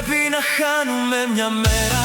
πρέπει να χάνουμε μια μέρα.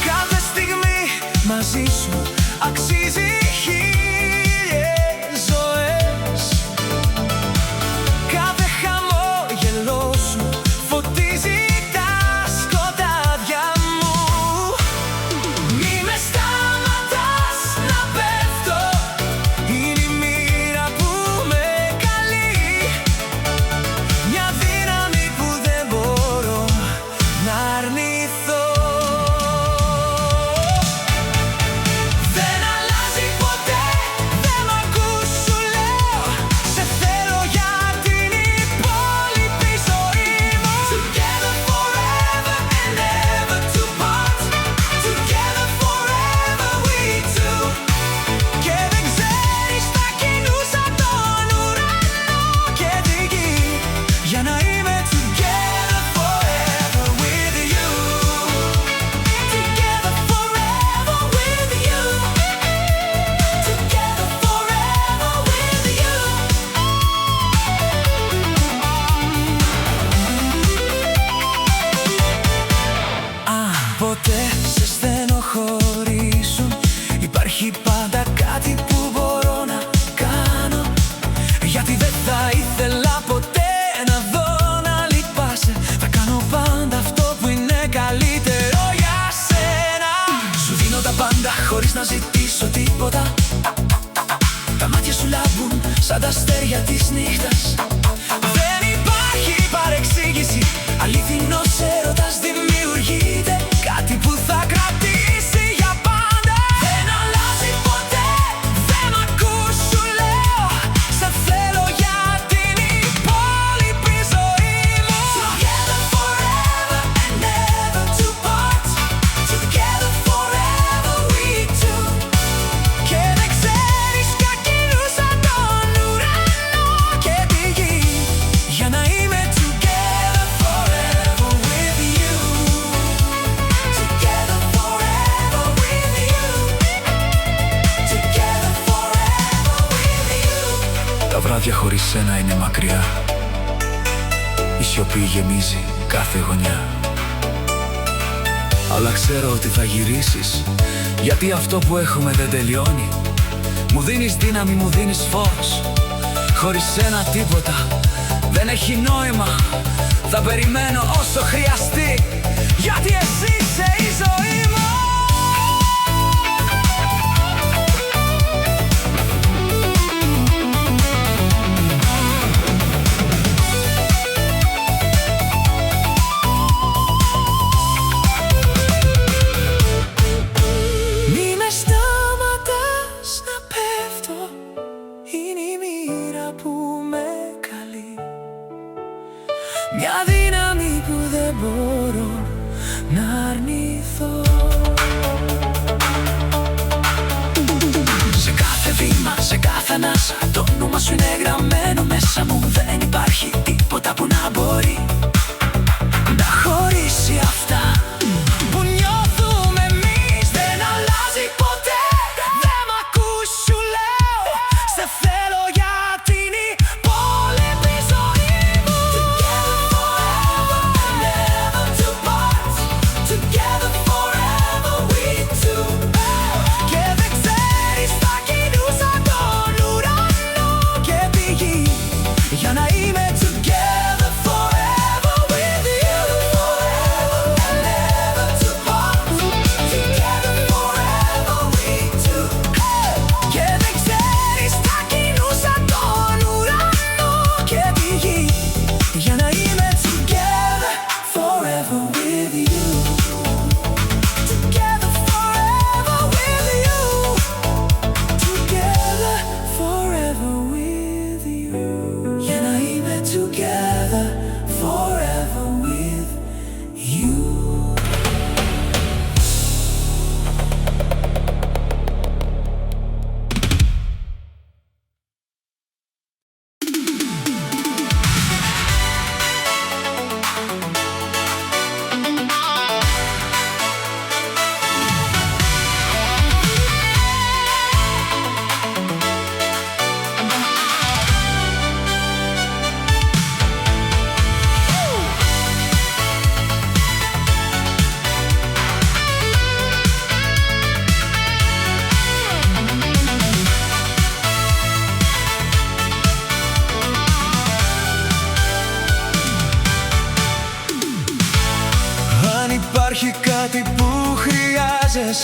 Κάθε στιγμή μαζί σου αξίζει χίλιες ζωές. Κάθε χαμόγελό σου φωτίζει τα σκοτάδια μου. Μη με σταματάς να πέφτω, είναι η μοίρα που με καλεί. Μια δύναμη που δεν μπορώ να αρνηθώ. Δεν αλλάζει ποτέ, δεν μ' ακούς σου λέω. Σε θέλω για την υπόλοιπη ζωή μου. Together forever and never to part. Together forever we two. Και δεν ξέρεις θα κινούσα τον ουρανό και τη γη για να είμαι together forever with you. Together forever with you. Together forever with you. Αν ποτέ σε στενοχωρήσουν, υπάρχει πάντα κάτι που μπορώ να κάνω. Γιατί δεν θα ήθελα ποτέ να δω να λυπάσαι. Θα κάνω πάντα αυτό που είναι καλύτερο για σένα. Σου δίνω τα πάντα χωρίς να ζητήσω τίποτα. Τα μάτια σου λάμπουν σαν τα αστέρια της νύχτας. Δεν υπάρχει παρεξήγηση, αληθινός έρωτας δημιουργείται. Κάτι που θα κρατήσει για πάντα. Δεν αλλάζει ποτέ, δεν μ' ακούς σου λέω. Σε θέλω για την υπόλοιπη ζωή μου. Together forever and never to part. Together forever we two. Και δεν ξέρεις ποια κινούσα τον ουρανό και τη γη για να είμαι together forever with you. Together forever with you. Together forever with you. Τα βράδια χωρίς σένα είναι μακριά. Η σιωπή γεμίζει κάθε γωνιά. Αλλά ξέρω ότι θα γυρίσεις, γιατί αυτό που έχουμε δεν τελειώνει. Μου δίνεις δύναμη, μου δίνεις φως. Χωρίς σένα τίποτα δεν έχει νόημα. Θα περιμένω όσο χρειαστεί, γιατί εσύ είσαι η ζωή μου. Μη με σταματάς να πέφτω, είναι η μοίρα που με καλεί. Μια δύναμη που δεν μπορώ να αρνηθώ. Σε κάθε βήμα, σε κάθε ανάσα, το όνομα σου είναι γραμμένο μέσα μου. Δεν υπάρχει τίποτα που να μπορεί να χωρίσει αυτά που νιώθουμε εμείς. Δεν αλλάζει ποτέ, δεν μ' ακούς σου λέω. Σε θέλω για την υπόλοιπη ζωή μου. Together forever and never to part. Together forever we two. Και δεν ξέρεις θα κινούσα τον ουρανό και τη γη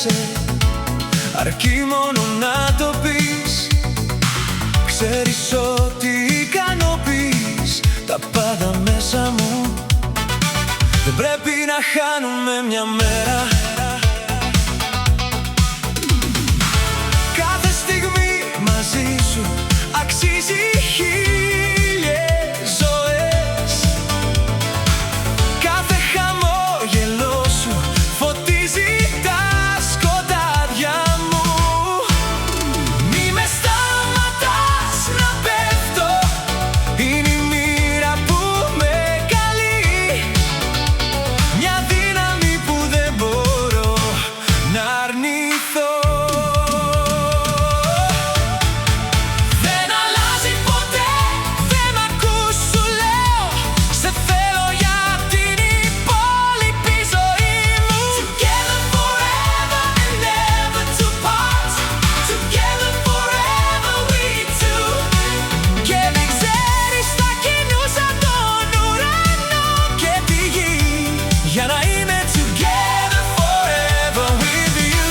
λυπάσαι, αρκεί μόνο να το πεις. Ξέρεις ότι ικανοποιείς τα πάντα μέσα μου. Δεν πρέπει να χάνουμε μια μέρα. Κάθε στιγμή μαζί σου αξίζει χίλιες ζωές. Κάθε χαμόγελό σου φωτίζει τα σκοτάδια μου. Μη με σταματάς να πέφτω, είναι η μοίρα που με καλεί. Μια δύναμη που δεν μπορώ να αρνηθώ. Για να είμαι together forever with you.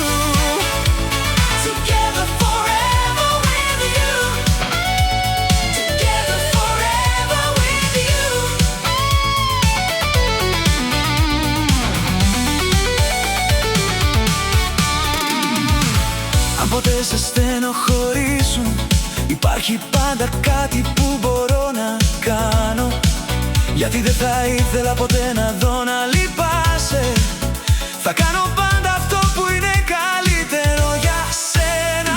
Together forever with you. Together forever with you. Αν ποτέ σε στενοχωρήσουν, υπάρχει πάντα κάτι που μπορώ να κάνω. Γιατί δεν θα ήθελα ποτέ να δω να λυπάσαι. Θα κάνω πάντα αυτό που είναι καλύτερο για σένα.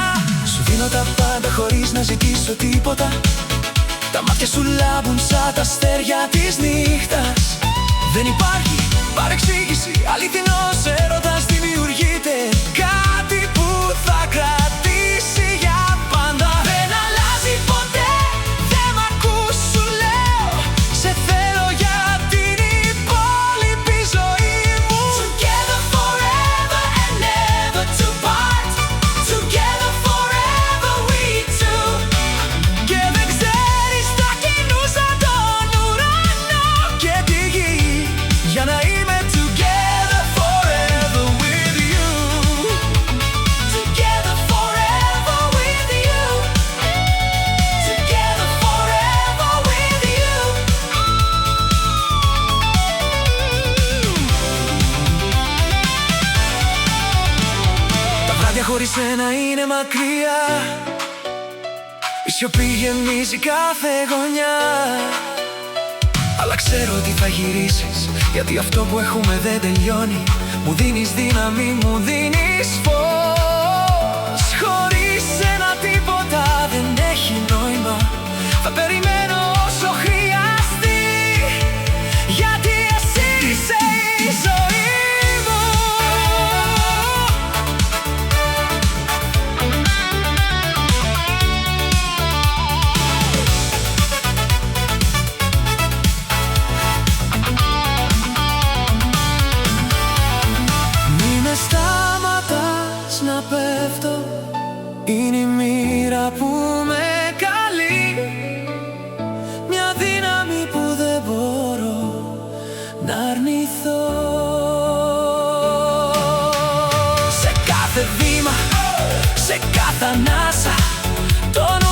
Σου δίνω τα πάντα χωρίς να ζητήσω τίποτα. Τα μάτια σου λάμπουν σαν τα αστέρια της νύχτας. Δεν υπάρχει παρεξήγηση, αληθινός έρωτας δημιουργείται. Κάτι που θα κρατήσει για πάντα. Δεν αλλάζει ποτέ, δεν μ' ακούς σου λέω. Σε θέλω για την υπόλοιπη ζωή μου. Together forever and never to part. Together forever we two. Και δεν ξέρεις τα κινούσα τον ουρανό και τη γη. Για να είμαι together forever with you. Together forever with you. Together forever with you. Τα βράδια χωρίς σένα είναι μακριά. Η σιωπή γεμίζει κάθε γωνιά. Αλλά ξέρω ότι θα γυρίσεις, γιατί αυτό που έχουμε δεν τελειώνει. Μου δίνεις δύναμη, μου δίνεις φως. Χωρίς σένα τίποτα δεν έχει νόημα. Θα περιμένω όσο χρειαστεί, γιατί εσύ είσαι η ζωή μου. Μη με σταματάς να πέφτω, είναι η μοίρα που με καλεί. Μια δύναμη που δεν μπορώ να αρνηθώ. Σε κάθε βήμα, σε κάθε ανάσα, τον